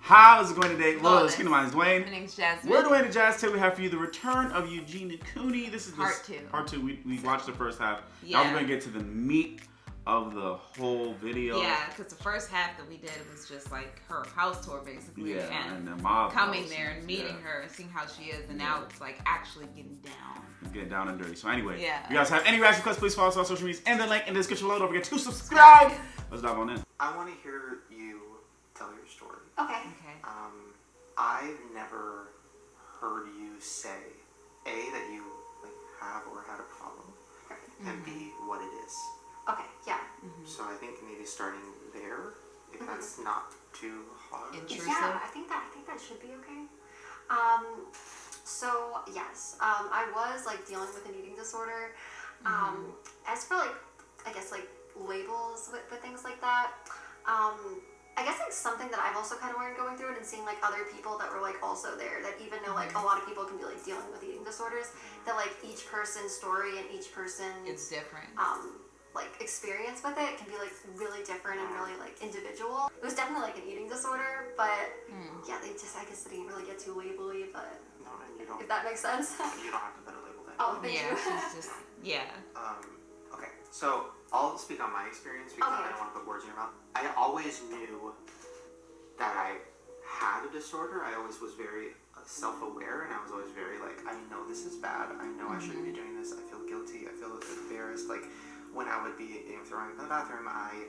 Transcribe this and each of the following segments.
How's it going today? Well, excuse me, my name is Dwayne. My name's Jasmine. We're Dwayne and Jazz. Today we have for you the Return of Eugenia Cooney. This is Part 2. Part 2. We watched the first half. Yeah. Now we're going to get to the meat of the whole video. Yeah, because the first half that we did was just like her house tour, basically. Yeah, and the mob coming house. there and meeting her and seeing how she is. And now it's like actually getting down. Getting down and dirty. So anyway, yeah. If you guys have any reaction requests, please follow us on social medias and the link in the description below. Don't forget to subscribe. Let's dive on in. I want to hear you tell your story. Okay. I've never heard you say, A, that you have or had a problem, and B, what it is. Okay, yeah. So I think maybe starting there, if that's not too hard. Intrusive. Yeah, I think that should be okay. So yes, I was dealing with an eating disorder. As for I guess labels with things like that, I guess something that I've also kind of learned going through it and seeing other people that were also there, that even though a lot of people can be dealing with eating disorders, that each person's story and each person's it's different. Experience with it can be really different and really individual. It was definitely an eating disorder, but yeah, I guess they didn't really get too labely, but No, you don't. if that makes sense. You don't have to put a label there. Oh, thank you. She's just, yeah. Okay, so I'll speak on my experience because I don't want to put words in your mouth. I always knew that I had a disorder. I always was very self-aware, and I was always very I know this is bad. I know I shouldn't be doing this. I feel guilty. I feel embarrassed. When I would be throwing up in the bathroom, I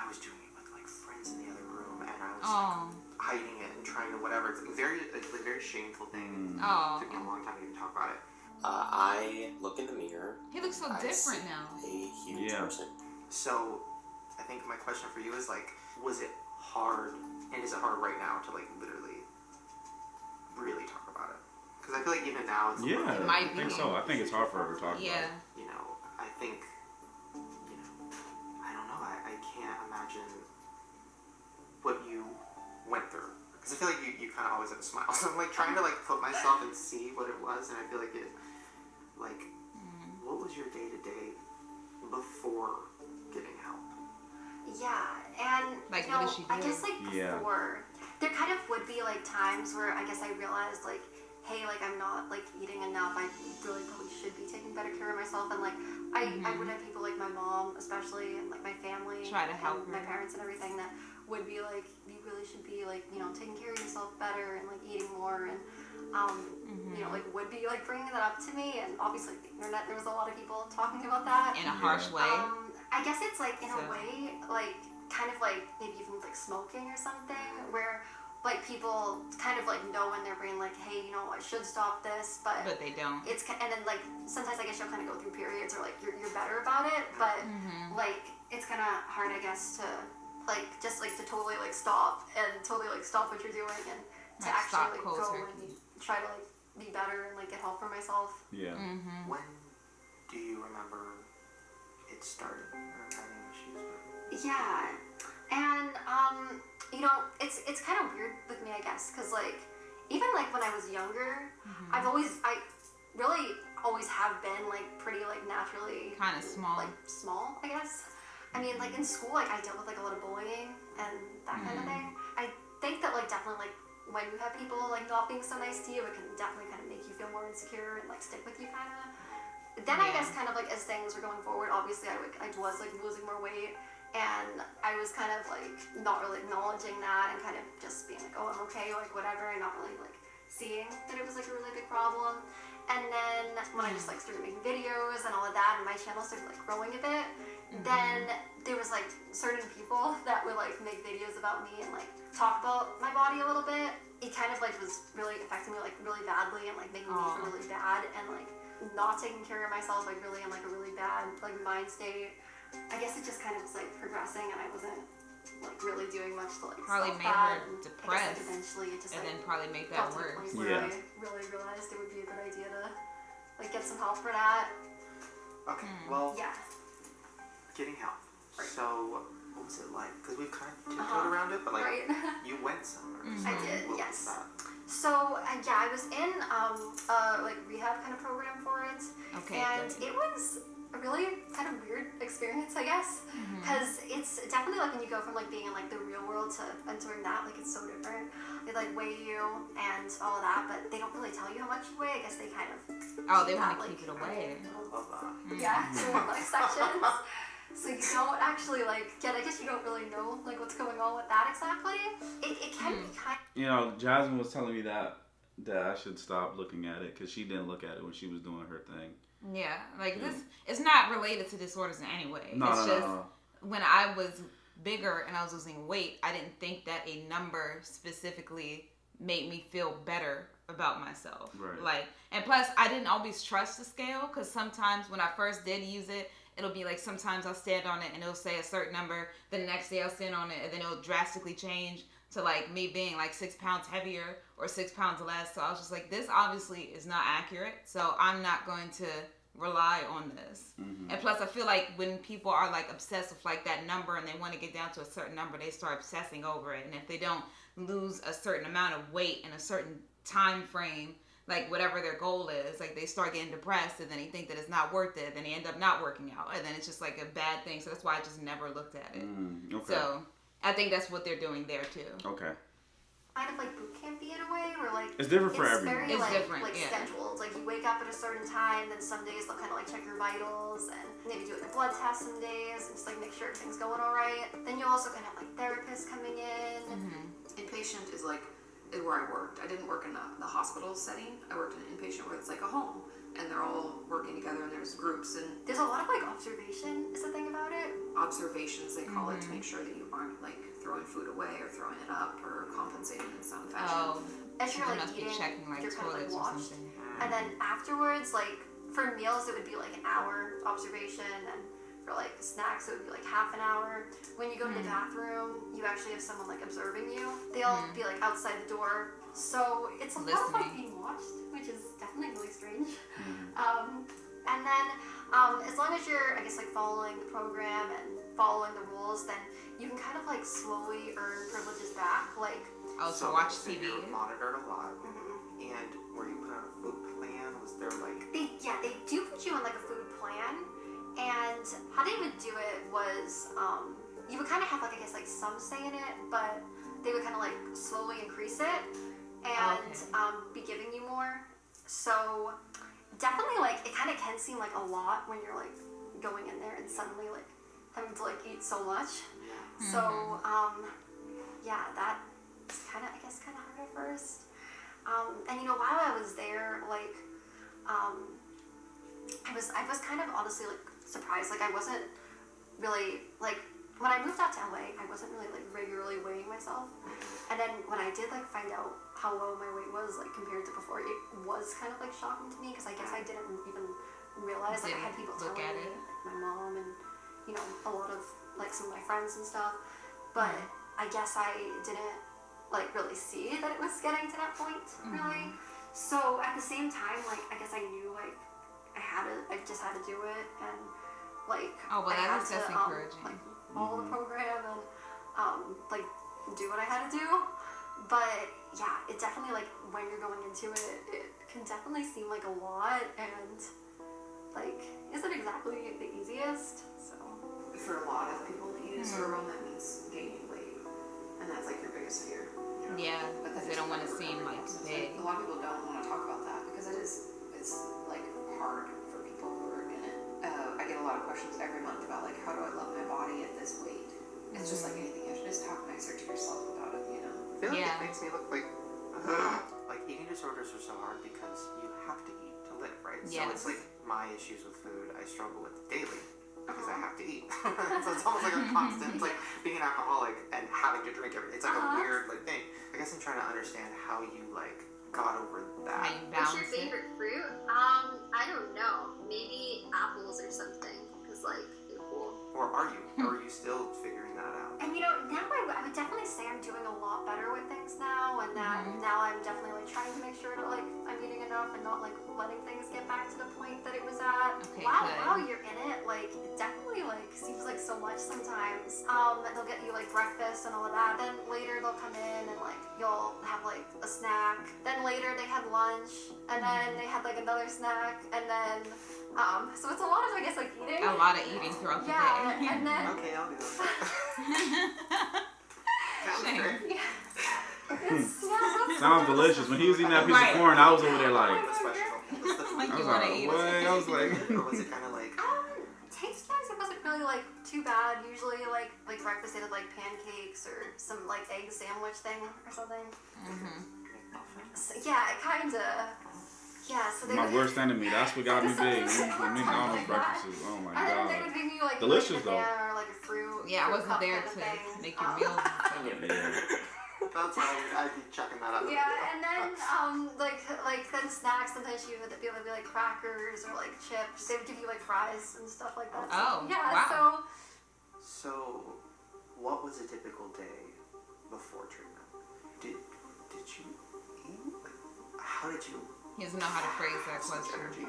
was doing it with friends in the other room, and I was hiding it and trying to whatever. It's a very shameful thing. It took me a long time to even talk about it. I look in the mirror. He looks so different now. A huge person. So, I think my question for you is was it hard, and is it hard right now to literally, really talk about it? Because I feel even now it's It might I think so. I think it's hard for her to talk about. Yeah. I think, I don't know. I can't imagine what you went through. Because I feel you kind of always have a smile. So I'm trying to put myself and see what it was, and I feel what was your day to day before getting help? Yeah, and what did she do? I guess before, there kind of would be times where I guess I realized hey, I'm not eating enough. I really probably should be taking better care of myself. And I would have people my mom, especially, and my family, try to help my parents and everything, that would be you really should be taking care of yourself better and eating more, and would be bringing that up to me. And obviously the internet, there was a lot of people talking about that in a harsh way. I guess it's in a way kind of maybe even smoking or something, where people kind of know in their brain hey, I should stop this, but they don't. It's and then sometimes I guess you'll kind of go through periods where you're better about it, but it's kind of hard, I guess, to just to totally stop and totally stop what you're doing and to actually go and try to be better and get help for myself. Yeah. When do you remember it started, or having issues? Yeah, and it's kind of weird with me, I guess, because even when I was younger, I really always have been pretty naturally kind of small. Small, I guess. I mean, in school, I dealt with a lot of bullying and that kind of thing. I think that definitely when you have people not being so nice to you, it can definitely kind of make you feel more insecure and stick with you kind of. Then I guess kind of as things were going forward, obviously I was losing more weight, and I was kind of not really acknowledging that and kind of just being oh, I'm okay, whatever, and not really seeing that it was a really big problem. And then when I just started making videos and all of that, and my channel started growing a bit, then there was certain people that would make videos about me and talk about my body a little bit. It kind of was really affecting me really badly and making me feel really bad, and not taking care of myself really in a really bad mind state. I guess it just kind of was progressing, and I wasn't really doing much to probably stop made that. her depressed, Eventually it just and then probably make that got to the worse. point where I really realized it would be a good idea to get some help for that. Okay, well, Yeah. getting help. Right. So, what was it like? Because we've kind of tiptoed around it, but Right. you went somewhere. So I did, what yes. was that? So, I was in a rehab kind of program for it. Okay, And good. it was a really kind of weird experience, I guess, because it's definitely when you go from being in the real world to entering that, it's so different. they like weigh you and all of that, but they don't really tell you how much you weigh. I guess they kind of They that, want to keep it away. I love that. Yeah, so like sections. So you don't actually like get. I guess you don't really know like what's going on with that exactly. It can be kind. You know, Jasmine was telling me that I should stop looking at it because she didn't look at it when she was doing her thing. Yeah, like this, it's not related to disorders in any way. No, it's no, just no. when I was bigger and I was losing weight, I didn't think that a number specifically made me feel better about myself. Right. Like, and plus, I didn't always trust the scale because sometimes when I first did use it, it'll be like sometimes I'll stand on it and it'll say a certain number. Then the next day I'll stand on it and then it'll drastically change to like me being like 6 pounds heavier or 6 pounds less. So I was just like, this obviously is not accurate. So I'm not going to rely on this. Mm-hmm. And plus I feel like when people are like obsessed with like that number and they want to get down to a certain number, they start obsessing over it. And if they don't lose a certain amount of weight in a certain time frame, like whatever their goal is, like they start getting depressed and then they think that it's not worth it, then they end up not working out, and then it's just like a bad thing. So that's why I just never looked at it. Okay. So I think that's what they're doing there too. Okay. Kind of like boot campy in a way, where like It's different for it's everyone. very It's like, different, like yeah. scheduled. Like you wake up at a certain time, then some days they'll kind of like check your vitals and maybe do like a blood test some days and just like make sure everything's going all right. Then you also kind of have like therapists coming in. Inpatient is where I worked. I didn't work in the hospital setting. I worked in an inpatient where it's like a home, and they're all working together, and there's groups and There's a lot of like observation is the thing about it. observations, they call it, to make sure that you aren't like throwing food away or throwing it up or compensating in some fashion. As So you're they like must be eating, checking like you're kind of like toilets or watched. something. And then afterwards, like for meals, it would be like an hour observation, and for like snacks, it would be like half an hour. When you go to the bathroom, you actually have someone like observing you. They'll be like outside the door, so it's a lot of like being watched, which is definitely really strange. And then as long as you're, I guess, like following the program and following the rules, then you can kind of like slowly earn privileges back, like. Also watch so TV. You're monitored a lot, and were you put on a food plan? Was there like? They do put you on like a food plan, and how they would do it was you would kind of have like, I guess, like some say in it, but they would kind of like slowly increase it and be giving you more. So definitely like it kind of can seem like a lot when you're like going in there and suddenly like having to like eat so much. So yeah, that kind of, I guess, kind of hard at first. And you know, while I was there, like, I was kind of honestly like surprised. Like, I wasn't really like when I moved out to LA, I wasn't really like regularly weighing myself. And then when I did like find out how low my weight was, like compared to before, it was kind of like shocking to me because I guess I didn't even realize like I had people telling me, like my mom and you know a lot of like some of my friends and stuff. But I guess I didn't like really see that it was getting to that point really. So at the same time, like I guess I knew like I just had to do it, and like I had to encouraging. like follow the program and like do what I had to do. But yeah, it definitely like when you're going into it, it can definitely seem like a lot, and like isn't exactly the easiest. So For a lot of people, eating disorder that means gaining weight, and that's like your biggest fear. Yeah, But because they don't want to seem like big. A lot of people don't want to talk about that because it's like hard for people who are in it. I get a lot of questions every month about like how do I love my body at this weight. It's just like anything. You should just talk nicer to yourself about it, you know. I feel like it makes me look like eating disorders are so hard because you have to eat to live, right? So it's like my issues with food I struggle with daily because I have to eat. So it's almost like a constant, it's like being an alcoholic and having to drink everything. It's like a weird like thing. I guess I'm trying to understand how you like got over that. How you what's your balance it. favorite fruit? I don't know. Maybe apples or something, because like they're cool. Or are you still figuring that out? And you know, now I would definitely say I'm doing a lot better with things now, and that now I'm definitely like trying to make sure that like I'm eating enough and not like letting things get back to the point that it was at. Okay, While you're in it, like it definitely like seems like so much sometimes. They'll get you like breakfast and all of that. Then later they'll come in and like you'll have like a snack. Then later they had lunch, and then they had like another snack, and then so it's a lot of, I guess, like eating. A lot of eating throughout the day. Yeah, and then Okay, I'll do that. Sounds great. yeah, Sounds delicious. When he was eating that piece Right. of corn, I was over there like, That's special. Like I you was want to like, eat what? it. I was like, Or was it kind of like? Taste-wise, it wasn't really like too bad. Usually, like breakfast, they did like pancakes or some like egg sandwich thing or something. So, yeah, it kind of. Yeah, so they my would, worst enemy. That's what got me big. The McDonald's Like that. breakfasts. Oh my and then they god. would give you like Delicious, like a banana or like a fruit. Yeah, I fruit wasn't cup there kind of to thing. make your meals and stuff. Yeah. That's why I'd be checking that out. Yeah, and then like then snacks. Sometimes you would be able to be like crackers or like chips. They would give you like fries and stuff like that. Oh, yeah. wow. So, what was a typical day before treatment? Did you eat? Like, how did you? He doesn't know how to phrase that have so much question. energy?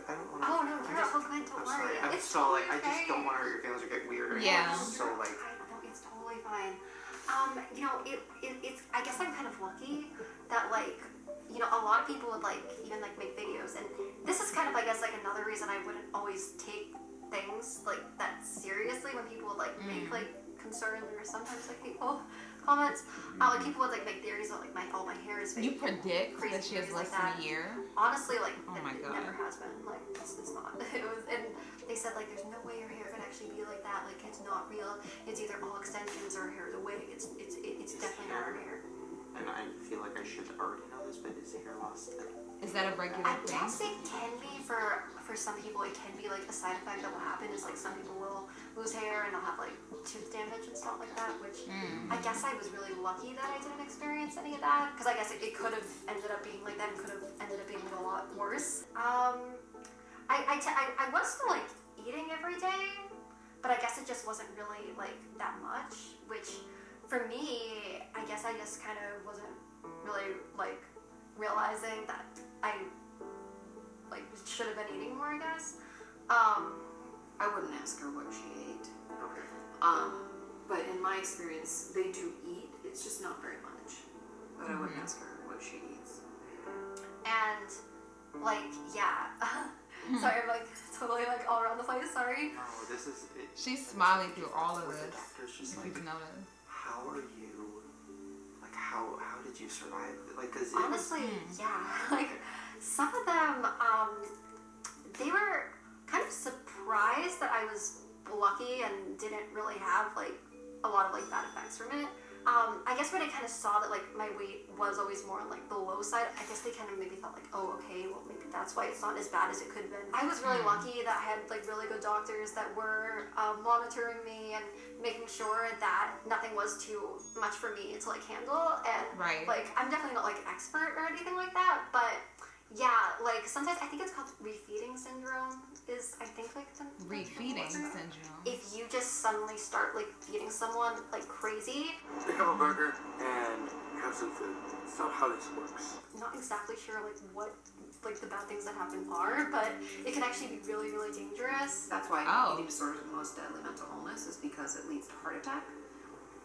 I don't want to. Oh no, you're all good. Don't worry. I'm It's so like, totally I just okay. don't want to hurt your feelings or get weird or Yeah. anything. So like, It's totally fine. You know, it's. I guess I'm kind of lucky that like, you know, a lot of people would like even like make videos, and this is kind of I guess like another reason I wouldn't always take things like that seriously when people would like make like concerned or sometimes like hateful comments. Like people would like make theories on like my hair is fake. You predict Crazy that she has theories less like than that. a year? Honestly, like Oh my it God. never has been. Like it's not. It was, and they said like there's no way your hair could actually be like that. Like it's not real. It's either all extensions or hair is a wig. It's definitely not her hair. and I feel like I should already know this, but is hair loss? Is that a regular I thing? guess it can be for some people. It can be like a side effect that will happen is like some people will lose hair and they'll have like tooth damage and stuff like that. Which I guess I was really lucky that I didn't experience any of that because I guess it could have ended up being like that and could have ended up being a lot worse. I was still like eating every day, but I guess it just wasn't really like that much. Which for me, I guess I just kind of wasn't really like realizing that I like should have been eating more, I guess. I wouldn't ask her what she ate. Okay. But in my experience, they do eat. It's just not very much. But I wouldn't ask her what she eats. And like, yeah. Sorry, I'm like totally like all around the place. Sorry. No, this is. She's smiling through all of With the this. doctors, just If like, you've noticed. how are you? Like, how did you survive? Like, cause it Honestly, yeah. Like some of them, they were kind of surprised that I was lucky and didn't really have like a lot of like bad effects from it. I guess when I kind of saw that like my weight was always more on like the low side, I guess they kind of maybe thought like, oh, okay, well maybe that's why it's not as bad as it could have been. I was really lucky that I had like really good doctors that were monitoring me and making sure that nothing was too much for me to like handle. And Right. like I'm definitely not like an expert or anything like that, but yeah, like sometimes I think it's called refeeding syndrome is I think like the Refeeding syndrome. if you just suddenly start like feeding someone like crazy. Pick up a burger and have some food. It's not how this works. Not exactly sure like what like the bad things that happen are, but it can actually be really, really dangerous. That's why Oh. eating disorders are the most deadly mental illness is because it leads to heart attack.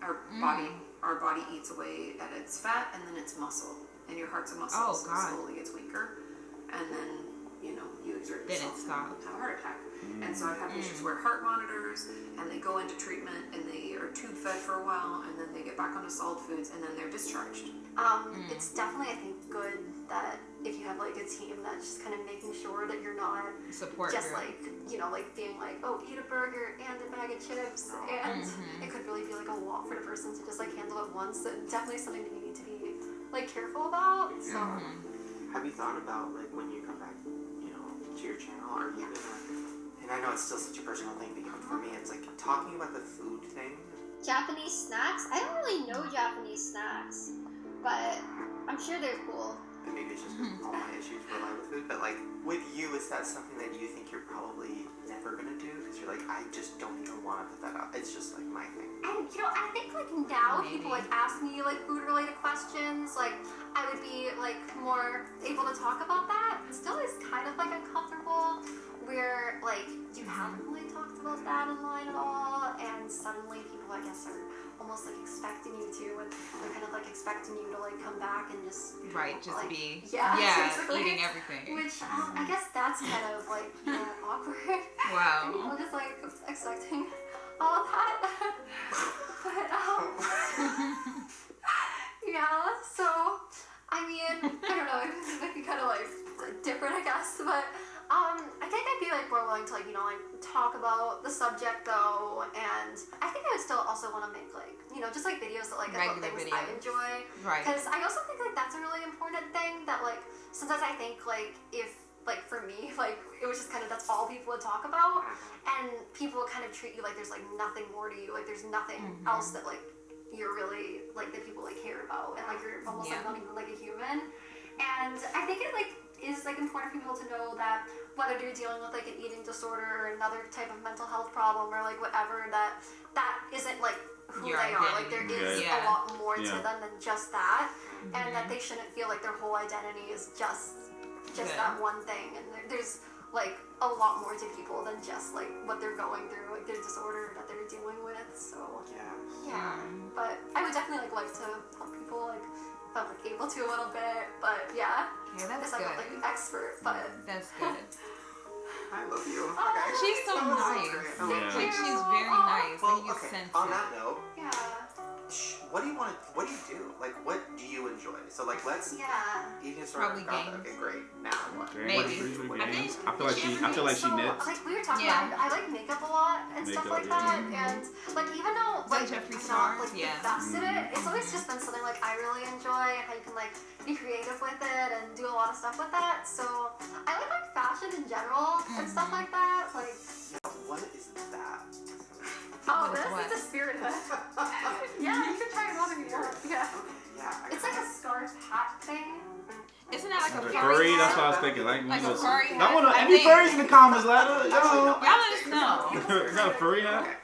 Our body eats away at its fat and then its muscle. And your heart's a muscle, Oh, so it God. slowly gets weaker. And then, you exert Then it yourself stops. and have a heart attack. And so I've had patients wear heart monitors and they go into treatment and they are tube fed for a while and then they get back onto solid foods and then they're discharged. It's definitely I think good that if you have like a team that's just kind of making sure that you're not Support just group. like like being like, oh, eat a burger and a bag of chips, and it could really be like a lot for the person to just like handle at once. And definitely something that you need to be like careful about. So Have you thought about like when you come back, to your channel, are you gonna? And I know it's still such a personal thing, because for me, it's like talking about the food thing. Japanese snacks? I don't really know Japanese snacks, but I'm sure they're cool. And maybe it's just 'cause all my issues rely with food, but like with you, is that something that you think you're probably never gonna do? Because you're like, I just don't even want to put that out. It's just like my thing. And I think like now Maybe. people like ask me like food related questions, like I would be like more able to talk about that. It still is kind of like uncomfortable where like you haven't really talked about that online at all, and suddenly people I guess are almost like expecting you to, and they're kind of like expecting you to like come back and just Right, just like, be basically. eating everything. Which I guess that's kind of like awkward. Wow. And people just like expecting all of that. But yeah, Yeah, so, I mean, I don't know, it might be kind of like different, I guess, but I think I'd be like more willing to like, you know, like talk about the subject though, and I think I would still also want to make like, you know, just like videos that like about Regular things videos. I enjoy. Right. Because I also think like that's a really important thing that like, sometimes I think like if, like for me, like it was just kind of, that's all people would talk about, and people kind of treat you like there's like nothing more to you, like there's nothing else that like you're really like that people like care about, and like you're almost like not even like a human. And I think it like is like important for people to know that whether you're dealing with like an eating disorder or another type of mental health problem or like whatever, that isn't like who Your they are. Like there is Yeah. a lot more to them than just that, and that they shouldn't feel like their whole identity is just that one thing. And there's like a lot more to people than just like what they're going through, like their disorder that they're dealing with. So yeah, but I would definitely like to help people like if I'm like able to a little bit. But yeah, Yeah, that's I'm good. not like an expert, but That's good. I love you. She's so That was nice. great. Thank Like you. she's very nice. Well, Like you okay. sense On it. that note, yeah, what do you want to? What do you do? Like, what do you enjoy? So, like, let's yeah. eating disorder. Probably got that. games. Okay, great. Now what? Maybe. Games. I feel like she So, knits. like we were talking Yeah. about, I like makeup a lot and stuff Makeup, like that, and like even though Like like Jeffree I'm Star? not like Yeah. the best at it, it's always just been something like I really enjoy, and how you can like be creative with it and do a lot of stuff with that. So I like fashion in general and stuff like that. Like, What is that? oh, What is this what? is a spirit hood. Yeah, you can try it on if you want. Yeah, Yeah. it's like a scarf hat thing. Isn't that like a Like a furry? furry, that's what I was thinking. Like a furry hat? I want to. I Any think- furries in the comments, ladder? Yo. Y'all let us know. Is that a furry hat? Okay.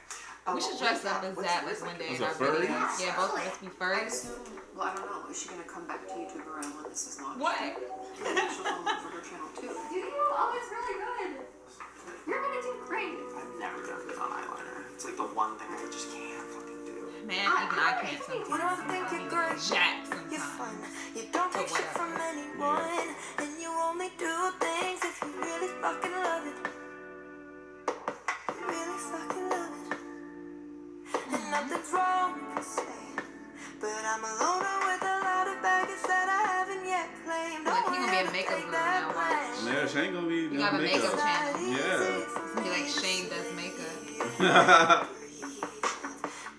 We should dress up as that like one day Is in it our furry? videos. Yeah, both of us be I furries. assume, well, I don't know, is she gonna come back to YouTube around when this is launched? What? She'll follow up for her channel too. Do you? Oh, it's really good. You're gonna do great. I've never done this on eyeliner. It's like the one thing I just can't fucking do. Man, even I can't sometimes. You don't think you're great, Jack you're sometimes. fun. You don't take shit from anyone, and you only do things if you really fucking love it. You really fucking love it. And nothing's wrong per se, but I'm a loner with a lot of baggage that I haven't yet claimed. Look, he gonna be a makeup guru now, watch. Yeah, she ain't gonna be You got a doing makeup makeup. channel. Yeah. It's gonna be like Shane does makeup.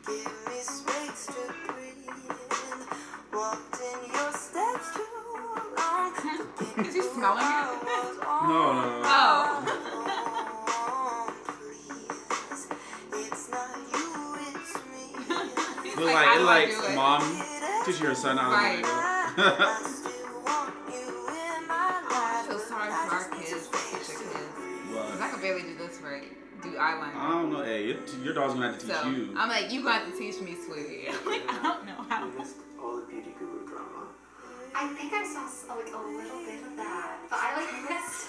Give me space to breathe. Walked in your steps too long. Is he smelling it? No. Oh. Please, it's not you, it's me. He's Look like, how like do I do it? mom teaching her son how to Right. do it. I still want you in my I life. feel sorry for our kids, for future kids. Cause I could barely do this right. Do eyeliner. I don't know. Hey, your dog's gonna have to teach So you. I'm like, you got to teach me, sweetie. Like, I don't know how. We missed all the beauty guru drama. I think I saw like a little bit of that, but I like missed.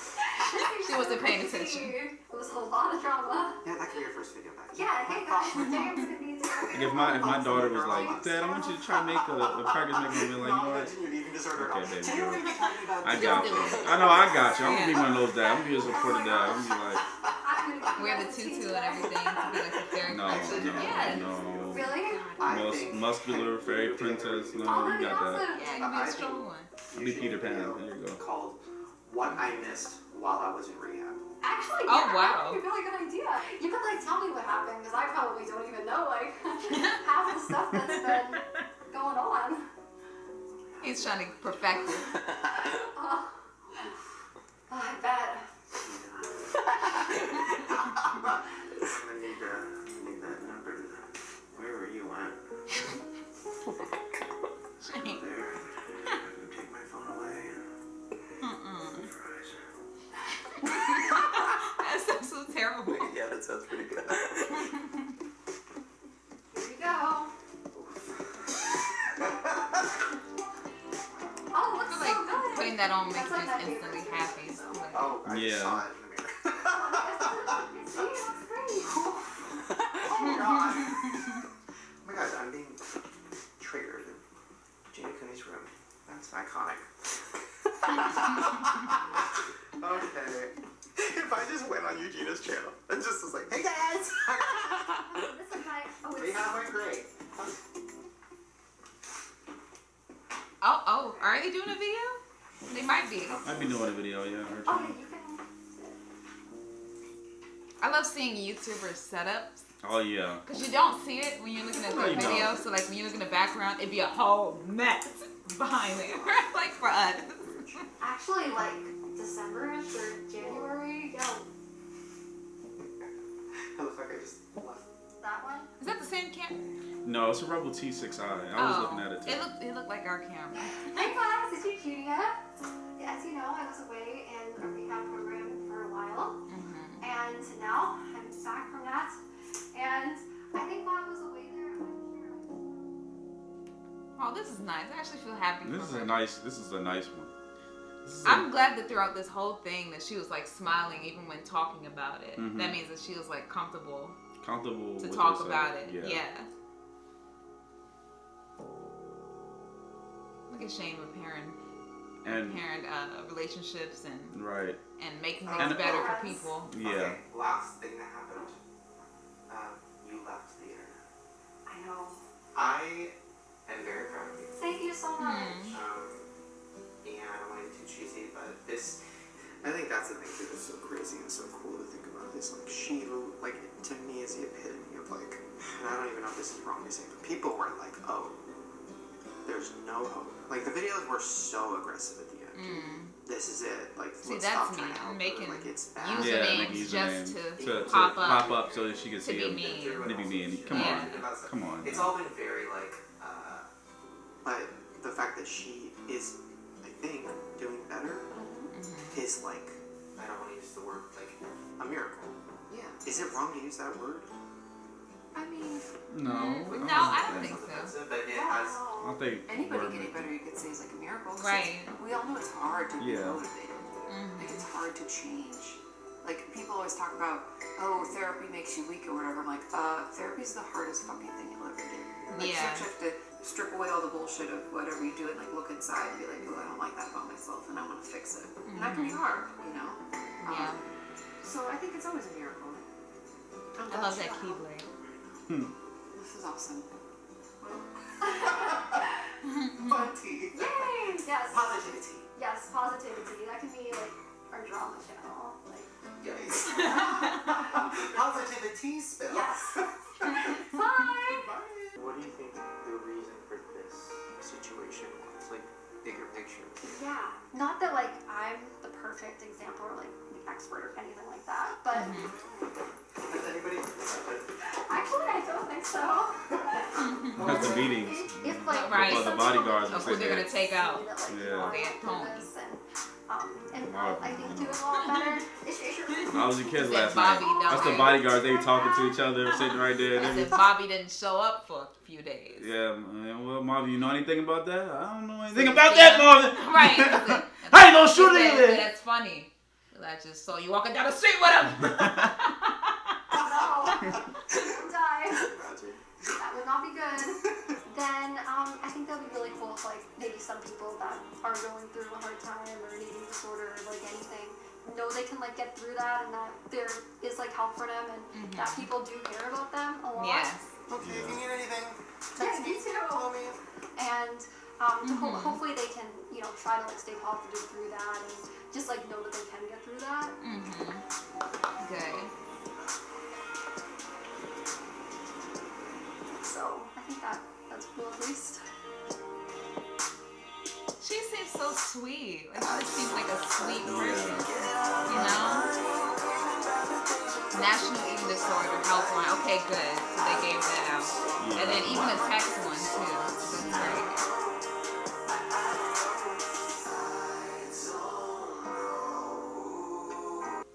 She wasn't paying attention. It was a lot of drama. Yeah, that could be your first video back. Yeah, hey guys, today I'm gonna be doing. Like if my daughter was like, Dad, I want you to try to make a practice making a video, like, you know what? Your eating disorder. Okay, baby Today girl. we're gonna be talking about. I got you. I know I got you. I'm gonna be one of those dads. I'm gonna be a supportive dad. I'm gonna be like, Wear the tutu and everything to be like a fairy no, princess. Yes. no. Really? Muscular fairy princess. No, Oh, you that'd be got that. awesome. Yeah, you be a strong one. Be Peter Pan. There you go. Called "What I Missed While I Was in Rehab." Actually, Oh, yeah, wow. that's a really good idea. You could like tell me what happened, because I probably don't even know like half the stuff that's been going on. He's trying to perfect it. I bet. I'm gonna need that number to wherever you went. Shane. There. Take my phone away. Fries. That sounds so terrible. Yeah, that sounds pretty good. Here we go. Oh, it looks I so feel good. like putting that on makes That's you like just my favorite instantly thing. happy. Like, Oh, I Yeah. just saw it in the mirror. See, it looks great. Oh my god. Oh my god, I'm being triggered in Eugenia Cooney's room. That's iconic. Okay. If I just went on Eugenia's channel and just was like, hey guys! This is my. Oh, We it's. have a great. Oh, are they doing a video? They might be. I'd be doing a video, yeah. Her Oh, channel. you can. I love seeing YouTubers setups. Oh yeah. Because you don't see it when you're looking at No, the you video. don't. So like when you look in the background, it'd be a whole mess behind it. Like for us. Actually, like December-ish or January, yeah. How the fuck I just left? That one? Is that the same camera? No, it's a Rebel T6i. I was looking at it too. It looked like our camera. Hey guys, it's Eugenia. As you know, I was away in a rehab program for a while. Mm-hmm. And now I'm back from that. And I think while I was away there, I'm sure. Oh, this is nice. I actually feel happy. This for is her. a nice one. This is a- I'm glad that throughout this whole thing that she was like smiling even when talking about it. Mhm. That means that she was like comfortable comfortable to with talk herself. about it. Yeah. Yeah. Look at Shane repairing And relationships and right. making And- things better for people. Yeah. Okay, last thing that happened. You left the internet. I know. I am very proud of you. Thank you so much. Mm. And I don't want to get too cheesy, but this, I think that's the thing that is so crazy and so cool to think about. Is like she, like to me, is the epitome of like, and I don't even know if this is wrong to say, but people were like, oh, there's no hope. Like the videos were so aggressive at the end. This is it. Like, See, let's that's stop me. trying to help her. Making Like it's bad. usernames make just username to pop up so that she can to see be them. mean. To be mean. Come Yeah. on. Come on. It's all been very like, but the fact that she is, I think, doing better is like, I don't want to use the word like a miracle. Yeah. Is it wrong to use that word? I mean, No. I don't think so. Offensive, but it has. I don't think anybody word- getting better, you could say, is like a miracle. 'cause Right. We all know it's hard to be Yeah. motivated. Like, it's hard to change. Like, people always talk about, oh, therapy makes you weak or whatever. I'm like, therapy is the hardest fucking thing you'll ever do. Like, Yeah. you have to strip away all the bullshit of whatever you do and, like, look inside and be like, oh, I don't like that about myself and I want to fix it. And that can be hard, you know? Yeah. So I think it's always a miracle. I love that keyblade. This is awesome. Fun tea. Yay! Yes. Positivity. Yes, positivity. That can be like our drama channel. Like, Yikes. Positivity spill. yes. Bye. What do you think the reason for this situation was? Like, bigger picture. Yeah. Not that like I'm the perfect example or like the expert or anything like that, but Has anybody? actually I don't think so. That's the meetings. If like Right. Well, the bodyguards Of will who say they're gonna that. take out. Yeah. They at home. And I think do it a lot better. I was a kid Said last Bobby night. don't That's the like- bodyguards. They talking to each other, sitting right there. I And said Bobby didn't show up for a few days. yeah, man. Well, Marvin, you know anything about that? I don't know anything about that, Marvin. Right. I said- I ain't no he shooter said, either. that's funny. I just saw you walking down the street with him. That would not be good. Then I think that would be really cool if like maybe some people that are going through a hard time or an eating disorder or like anything know they can like get through that and that there is like help for them and that people do care about them a lot. Yes. Okay, if you need anything, Yeah, me too. call me. And hopefully they can, you know, try to like stay positive through that and just like know that they can get through that. Good. So I think that's cool at least. She seems so sweet. Like she seems like a sweet person. You know? National Eating Disorder Helpline. Okay, good. So they gave that out. And then even a text one too. That's great.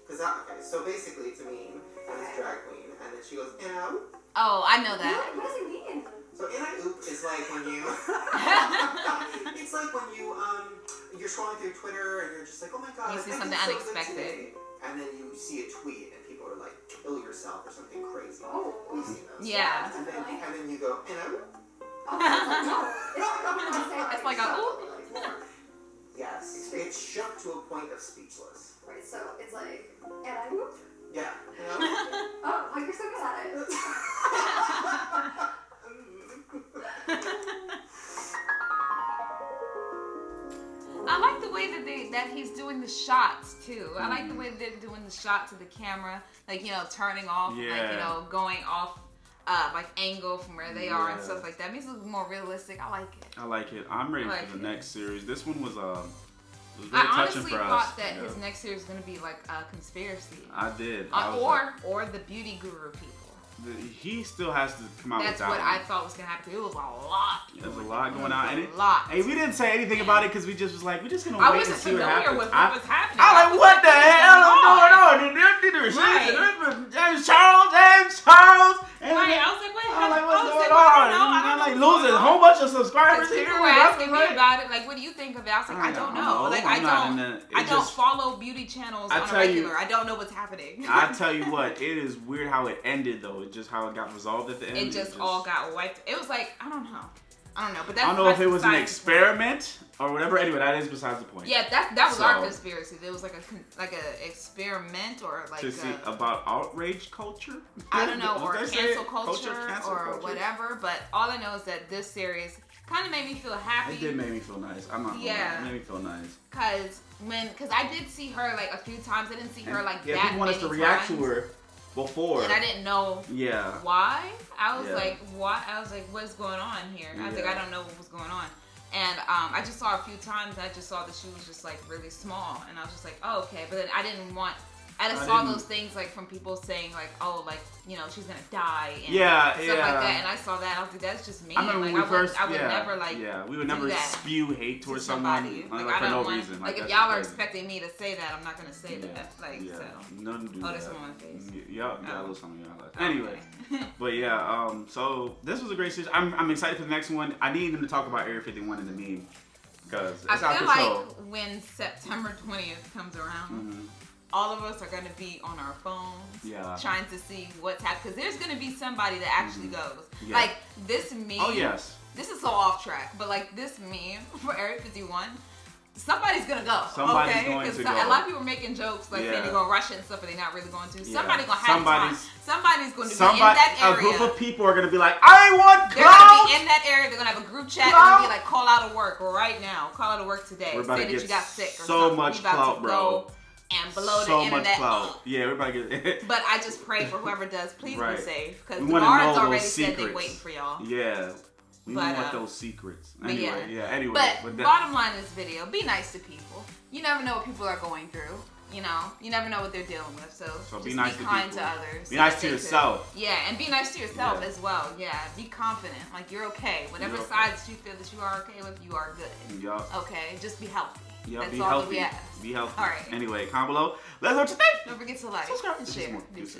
Okay, so basically it's a meme and it's drag queen, and then she goes, Oh, I know that. What does it mean? So in I oop is like when you it's like when you're scrolling through Twitter and you're just like, oh my god, You see I something did so good unexpected. today. And then you see a tweet and people are like, kill yourself or something crazy. Oh. You've seen those. Yeah. And then you go, It's like a ooh. Yes. It's shook to a point of speechless. Right, so it's like, and I whoop. Yeah. Oh, like you're so good at it. I like the way that he's doing the shots too. I like the way that they're doing the shots of the camera, like, you know, turning off, like, you know, going off, like angle from where they are and stuff like that. It makes it look more realistic. I like it. I like it. I'm ready for the next series. This one was very I touching honestly for us. thought that his next series was gonna be like a conspiracy. I did. Or the beauty guru people. He still has to come out with that one. That's what I thought was gonna happen. It was a lot. There's a lot going on. A lot. Hey, we didn't say anything about it because we just was like, we're just gonna wait and see what happens. I wasn't familiar with what was happening. I was like, what the hell is going on? James Charles. Right, I was like, what's going on? I'm like losing a whole bunch of subscribers here. People were asking me about it. Like, what do you think of it? I was like, I don't know. Like, I don't follow beauty channels on a regular. I don't know what's happening. I tell you what, it is weird how it ended though. It just how it got resolved at the end. It just all got wiped. It was like, I don't know. But that's, I don't know if it was an experiment or whatever. Anyway, that is besides the point. Yeah, that was our conspiracy. There was like a experiment or like to see about outrage culture. I don't know, or cancel culture or whatever. But all I know is that this series kind of made me feel happy. It did make me feel nice. I'm not gonna lie. It made me feel nice. Cause I did see her like a few times. I didn't see her like that many times. Yeah, people want us to react to her before. And I didn't know why. I was like, what? I was like, what's going on here? I was like, I don't know what was going on. And I just saw her a few times. And I just saw that she was just like really small. And I was just like, oh, okay. But then I just saw those things like from people saying like, oh, like, you know, she's gonna die and stuff like that. And I saw that. I was like, that's just me. I remember like, when we I would never like we would never spew hate towards somebody like, for no reason. Like if y'all are expecting me to say that, I'm not gonna say that. Like so. None do there's some on my face. Yeah, a little something on my life. Anyway, but yeah, so this was a great series. I'm excited for the next one. I need them to talk about Area 51 in the meme because it's out the show. When September 20th comes around. All of us are going to be on our phones trying to see what's happening. Because there's going to be somebody that actually goes. Yeah. Like, this meme. Oh, yes. This is so off track. But, like, this meme for Area 51, somebody's going to go. Somebody's going to go. A lot of people are making jokes, like, saying they're going to rush it and stuff, but they're not really going to. Somebody's going to have time. Somebody's going to be in that area. A group of people are going to be like, I want clout! They're going to be in that area. They're going to have a group chat. They're going to be like, call out of work right now. Call out of work today. We're about Say to that get you got sick or so something. much clout, bro. And below so the internet. Much clout. Yeah, we're about to get it. But I just pray for whoever does. Please be safe. Because the guards already said they're waiting for y'all. Yeah. We want those secrets. Anyway, anyway. But bottom line of this video, be nice to people. You never know what people are going through. You know, you never know what they're dealing with. So just be nice be to kind people. to others. Be nice to yourself. Yeah, and be nice to yourself as well. Yeah, be confident. Like you're okay. Whatever sides you feel that you are okay with, you are good. Yup. Okay, just be healthy. Yep, that's be all healthy. we ask. Be healthy. All right. Anyway, comment below. Let us know what you think. Don't forget to like, subscribe, and share.